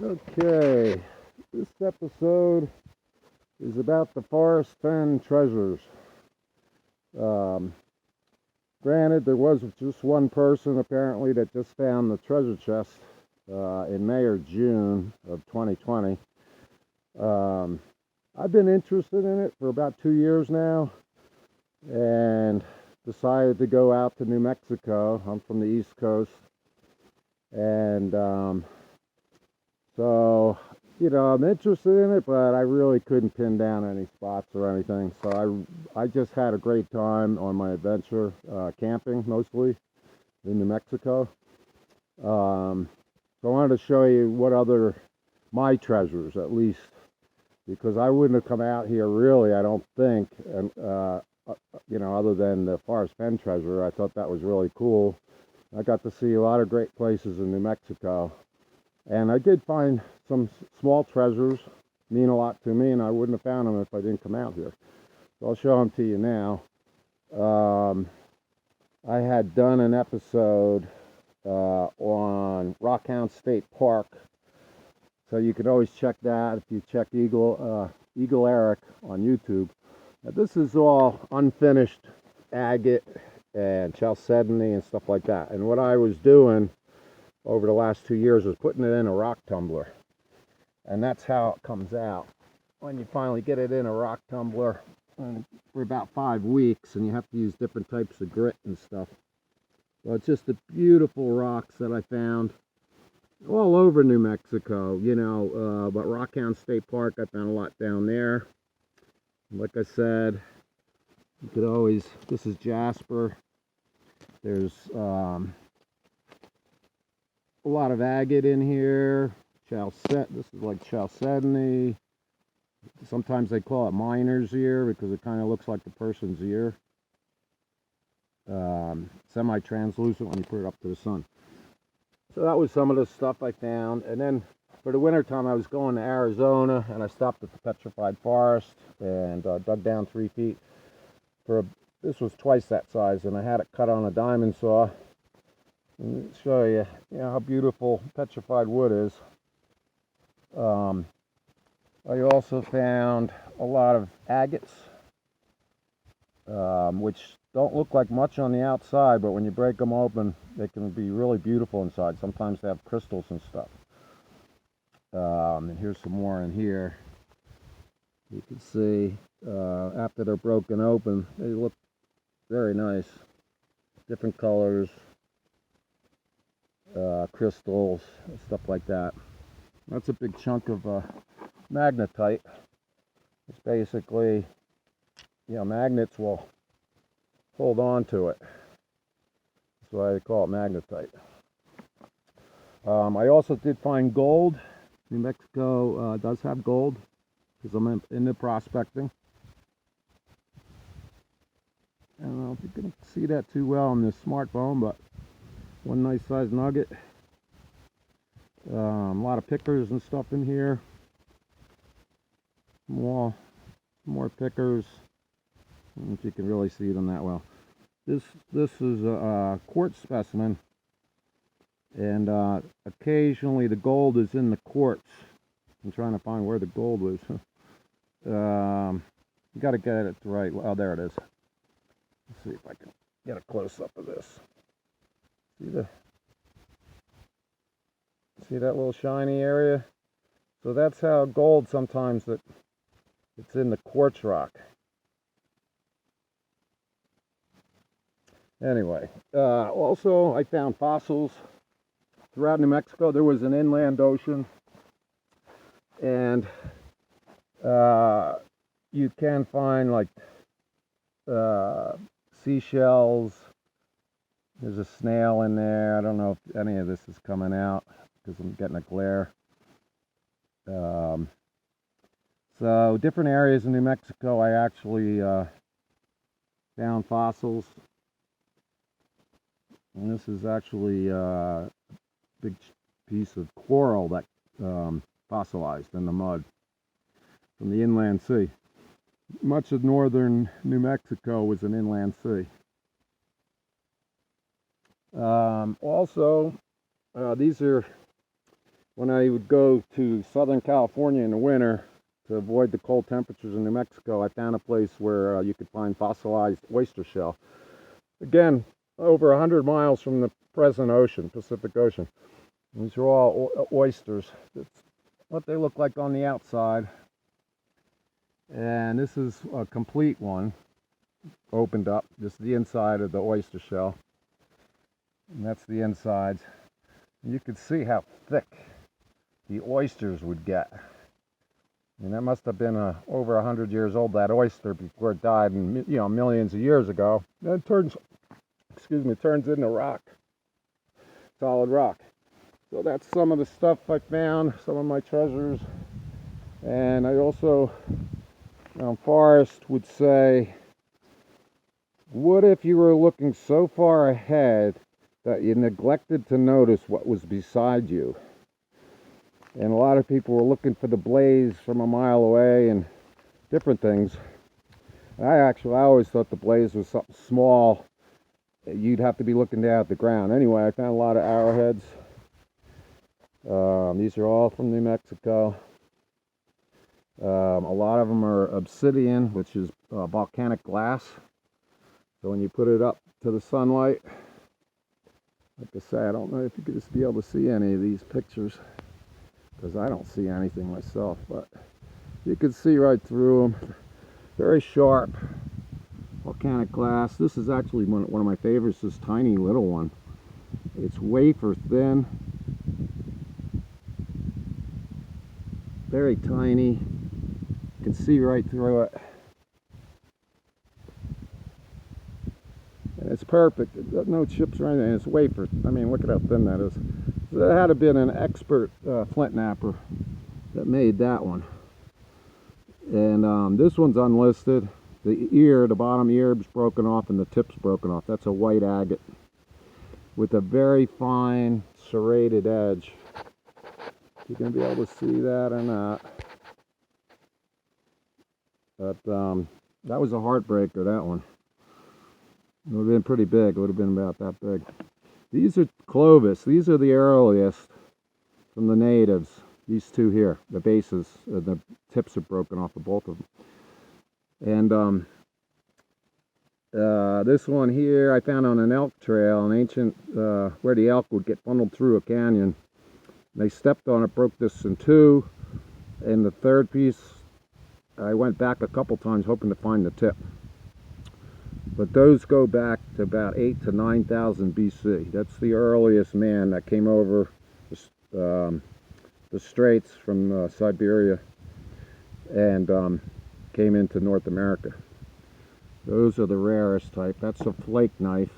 Okay, this episode is about the Forrest Fenn treasures. Um, Granted, there was just one person apparently that just found the treasure chest in May or June of 2020. I've been interested in it for about 2 years now and decided to go out to New Mexico. I'm from the East Coast. And so, I'm interested in it, but I really couldn't pin down any spots or anything. So I just had a great time on my adventure, camping mostly in New Mexico. So I wanted to show you what other my treasures, at least, because I wouldn't have come out here really, I don't think, and other than the Forrest Fenn treasure. I thought that was really cool. I got to see a lot of great places in New Mexico. And I did find some small treasures, mean a lot to me, and I wouldn't have found them if I didn't come out here. So I'll show them to you now. I had done an episode on Rockhound State Park. So you could always check that if you check Eagle Eric on YouTube. Now, this is all unfinished agate and chalcedony and stuff like that. And what I was doing over the last 2 years was putting it in a rock tumbler. And that's how it comes out. When you finally get it in a rock tumbler for about 5 weeks, and you have to use different types of grit and stuff. So it's just the beautiful rocks that I found all over New Mexico, but Rockhound State Park, I found a lot down there. Like I said, you could always, this is jasper. There's a lot of agate in here. This is like chalcedony. Sometimes they call it miner's ear because it kind of looks like the person's ear. Semi-translucent when you put it up to the sun. So that was some of the stuff I found. And then for the winter time, I was going to Arizona, and I stopped at the Petrified Forest and dug down 3 feet. This was twice that size, and I had it cut on a diamond saw. And show you, how beautiful petrified wood is. I also found a lot of agates, which don't look like much on the outside, but when you break them open, they can be really beautiful inside. Sometimes they have crystals and stuff. And here's some more in here. You can see after they're broken open, they look very nice. Different colors, crystals, stuff like that. That's a big chunk of magnetite. It's basically, magnets will hold on to it. That's why they call it magnetite. I also did find gold. New Mexico does have gold because I'm into prospecting. I don't know if you can see that too well on this smartphone, but one nice size nugget. A lot of pickers and stuff in here. More pickers. I don't know if you can really see them that well. This is a quartz specimen, and occasionally the gold is in the quartz. I'm trying to find where the gold was. You got to get it right. Oh, there it is. Let's see if I can get a close up of this. See that little shiny area? So that's how gold sometimes it's in the quartz rock. Anyway, also I found fossils throughout New Mexico. There was an inland ocean, and you can find like seashells. There's a snail in there. I don't know if any of this is coming out because I'm getting a glare. So different areas in New Mexico, I actually found fossils. And this is actually a big piece of coral that fossilized in the mud from the inland sea. Much of northern New Mexico was an inland sea. Also, these are when I would go to Southern California in the winter to avoid the cold temperatures in New Mexico, I found a place where you could find fossilized oyster shell. Again, over 100 miles from the present ocean, Pacific Ocean. These are all oysters. That's what they look like on the outside. And this is a complete one, opened up. This is the inside of the oyster shell. And that's the insides. You can see how thick the oysters would get. And that must have been over 100 years old, that oyster, before it died, and millions of years ago. Then it turns into rock, solid rock. So that's some of the stuff I found, some of my treasures. And I also, Forrest would say, what if you were looking so far ahead that you neglected to notice what was beside you? And a lot of people were looking for the blaze from a mile away and different things. And I always thought the blaze was something small. You'd have to be looking down at the ground. Anyway, I found a lot of arrowheads. These are all from New Mexico. A lot of them are obsidian, which is volcanic glass. So when you put it up to the sunlight, like I say, I don't know if you could just be able to see any of these pictures, because I don't see anything myself, but you can see right through them. Very sharp volcanic glass. This is actually one of my favorites, this tiny little one. It's wafer thin, very tiny. You can see right through it. And it's perfect. No chips or anything. It's wafer. I mean, look at how thin that is. So that had to have been an expert flint knapper that made that one. And this one's unlisted. The bottom ear is broken off and the tip's broken off. That's a white agate with a very fine serrated edge. You're going to be able to see that or not. But that was a heartbreaker, that one. It would have been pretty big. It would have been about that big. These are Clovis. These are the earliest from the natives. These two here, the bases, the tips are broken off of both of them. And this one here I found on an elk trail, an ancient, where the elk would get funneled through a canyon. They stepped on it, broke this in two. And the third piece, I went back a couple times hoping to find the tip. But those go back to about 8,000 to 9,000 BC. That's the earliest man that came over the straits from Siberia and came into North America. Those are the rarest type. That's a flake knife.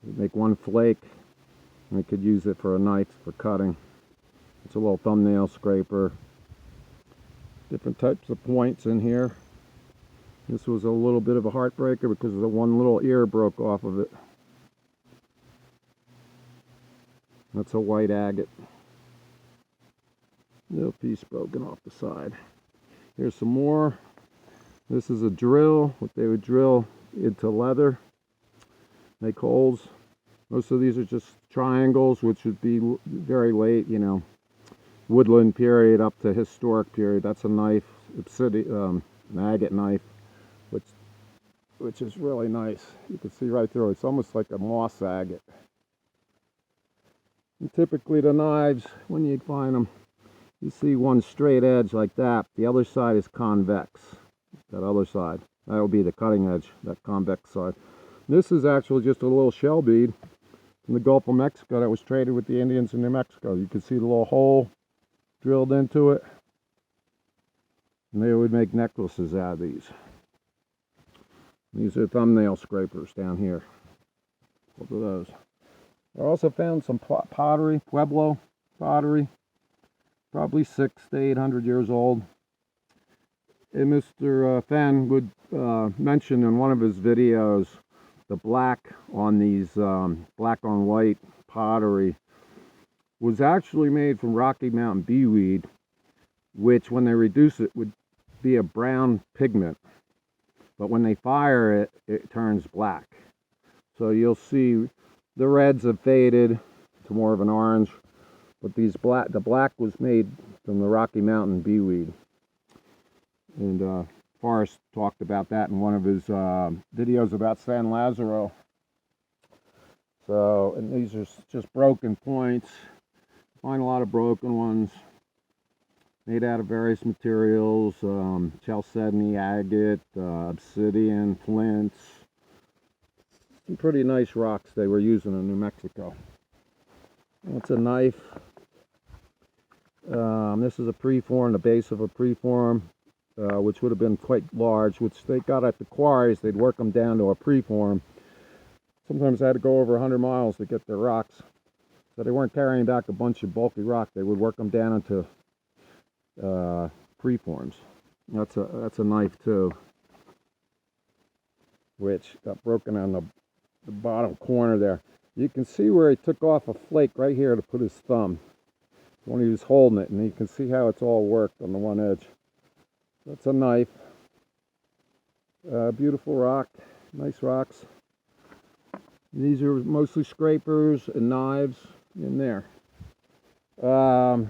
You make one flake, and you could use it for a knife for cutting. It's a little thumbnail scraper. Different types of points in here. This was a little bit of a heartbreaker because the one little ear broke off of it. That's a white agate. Little piece broken off the side. Here's some more. This is a drill, what they would drill into leather, make holes. Most of these are just triangles, which would be very late, woodland period up to historic period. That's a knife, obsidian, an agate knife, which is really nice. You can see right through it. It's almost like a moss agate. And typically the knives, when you find them, you see one straight edge like that. The other side is convex. That other side. That will be the cutting edge, that convex side. This is actually just a little shell bead from the Gulf of Mexico that was traded with the Indians in New Mexico. You can see the little hole drilled into it. And they would make necklaces out of these. These are thumbnail scrapers down here. Look at those. I also found some pottery, Pueblo pottery. Probably 600 to 800 years old. And Mr. Fenn would mention in one of his videos the black on these black on white pottery was actually made from Rocky Mountain beeweed, which when they reduce it would be a brown pigment. But when they fire it, it turns black. So you'll see the reds have faded to more of an orange. But the black was made from the Rocky Mountain beeweed. And Forrest talked about that in one of his videos about San Lazaro. So, and these are just broken points. Find a lot of broken ones. Made out of various materials, chalcedony, agate, obsidian, flints. Some pretty nice rocks they were using in New Mexico. That's a knife. This is a preform, the base of a preform, which would have been quite large, which they got at the quarries. They'd work them down to a preform. Sometimes they had to go over 100 miles to get their rocks. So they weren't carrying back a bunch of bulky rock. They would work them down into preforms. That's a knife too, which got broken on the bottom corner there. You can see where he took off a flake right here to put his thumb when he was holding it, and you can see how it's all worked on the one edge. That's a knife. Beautiful rock, nice rocks. These are mostly scrapers and knives in there. I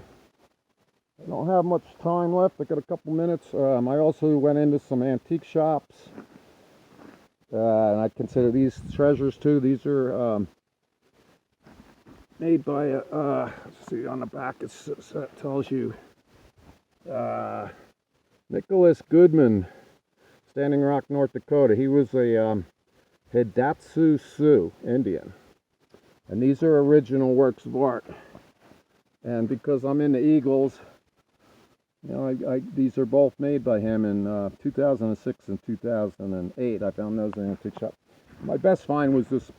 don't have much time left. I got a couple minutes. I also went into some antique shops, and I consider these treasures too. These are made by let's see, on the back it tells you Nicholas Goodman, Standing Rock, North Dakota. He was a Hidatsu Sioux Indian, and these are original works of art. And because I'm into eagles, you know, these are both made by him in 2006 and 2008. I found those in an antique shop. My best find was this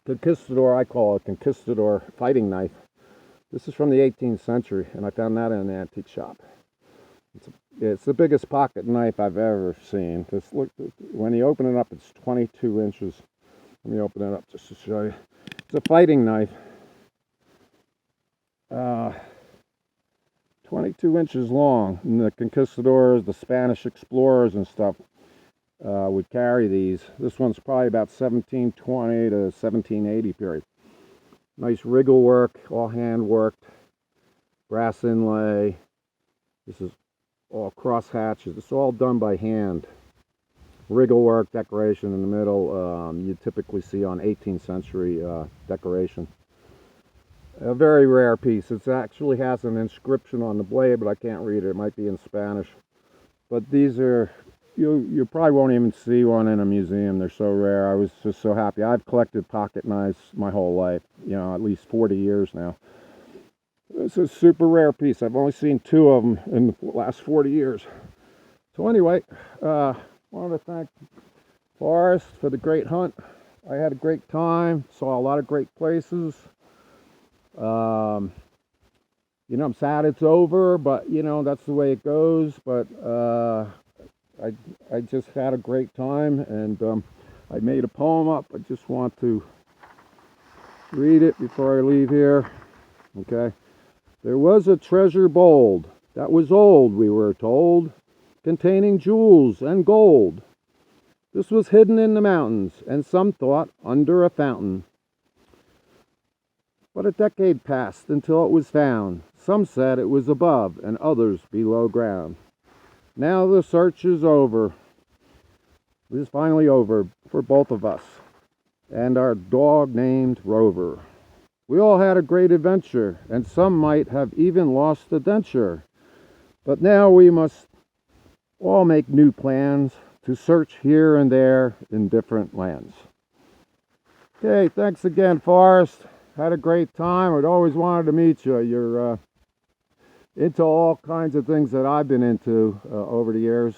conquistador. I call it a conquistador fighting knife. This is from the 18th century, and I found that in an antique shop. It's the biggest pocket knife I've ever seen. Just look, when you open it up, it's 22 inches. Let me open it up just to show you. It's a fighting knife. 22 inches long. And the conquistadors, the Spanish explorers and stuff would carry these. This one's probably about 1720 to 1780 period. Nice wriggle work, all hand worked. Brass inlay. This is all cross hatches. It's all done by hand. Wriggle work, decoration in the middle. You typically see on 18th century decoration. A very rare piece. It actually has an inscription on the blade, but I can't read it. It might be in Spanish. But these are, you probably won't even see one in a museum. They're so rare. I was just so happy. I've collected pocket knives my whole life, you know, at least 40 years now. This is a super rare piece. I've only seen 2 of them in the last 40 years. So anyway, I wanted to thank Forrest for the great hunt. I had a great time. Saw a lot of great places. You know, I'm sad it's over, but you know, that's the way it goes. But I just had a great time, and I made a poem up. I just want to read it before I leave here. Okay. There was a treasure bold that was old, we were told, containing jewels and gold. This was hidden in the mountains, and some thought under a fountain. But a decade passed until it was found. Some said it was above, and others below ground. Now the search is over. It is finally over for both of us, and our dog named Rover. We all had a great adventure, and some might have even lost a denture. But now we must all make new plans to search here and there in different lands. Okay, thanks again, Forrest. Had a great time. I'd always wanted to meet you. You're into all kinds of things that I've been into over the years.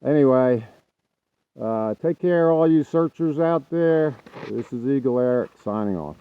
Anyway, take care, all you searchers out there. This is Eagle Eric signing off.